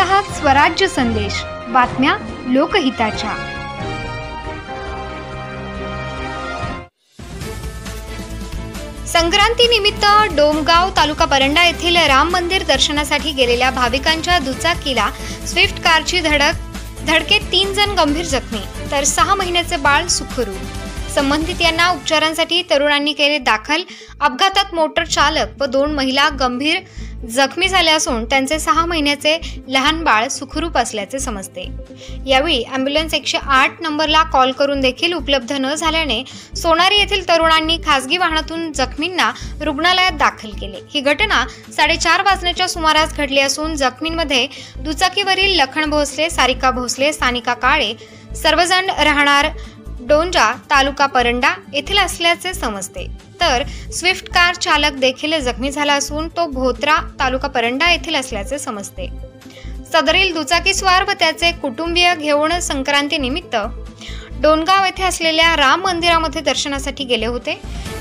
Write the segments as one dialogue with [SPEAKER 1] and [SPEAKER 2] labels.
[SPEAKER 1] आहात स्वराज्य संदेश, बातम्या लोकहिताच्या। संक्रांतीनिमित्त डोमगाव तालुका परंडा येथील राम मंदिर दर्शनासाठी गेलेल्या भाविकांच्या दुचाकीला स्विफ्ट कारची धडकेत 3 जण गंभीर जखमी, तर 6 महिन्याचे बाळ सुखरूप। संबंधित यांना उपचारांसाठी तरुणांनी केले दाखल। अपघातात मोटर चालक व 2 महिला गंभीर जखमी झाल्या असून त्यांचे 6 महिन्याचे लहान बाळ सुखरूप असल्याचे समजते। यावेळी ॲम्ब्युलन्स 108 नंबरला कॉल करून देखील उपलब्ध न झाल्याने सोनारी येथील तरुणांनी खासगी वाहनातून जखमींना रुग्णालयात दाखल केले। ही घटना 4:30 वाजण्याच्या सुमारास घडली असून जखमींमध्ये दुचाकीवरील लखन भोसले, सारिका भोसले, सानिका काळे सर्वजण राहणार डोंजा तालुका परंडा येथील असल्याचे समजते। तर स्विफ्ट कार चालक देखील जखमी झाला असून तो भोत्रा तालुका परंडा येथील असल्याचे समजते। सदरील दुचाकीस्वार व त्याचे कुटुंबीय घेऊन संक्रांतीनिमित्त डोणगाव येथे असलेल्या राम मंदिरामध्ये दर्शनासाठी गेले होते।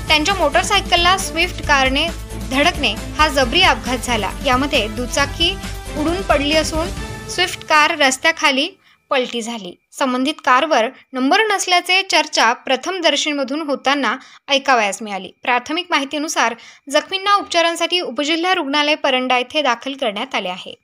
[SPEAKER 1] त्यांच्या मोटरसायकलला स्विफ्ट कारने धडकणे हा जबरी अपघात झाला। यामध्ये दुचाकी उडून पडली असून स्विफ्ट कार रस्त्याखाली पलटी झाली। संबंधित कारवर नंबर नसल्याचे चर्चा प्रथमदर्शनीमधून होताना ऐकावयास मिळाली। प्राथमिक माहितीनुसार जखमींना उपचारांसाठी उपजिल्हा रुग्णालय परंडा येथे दाखल करण्यात आले आहे।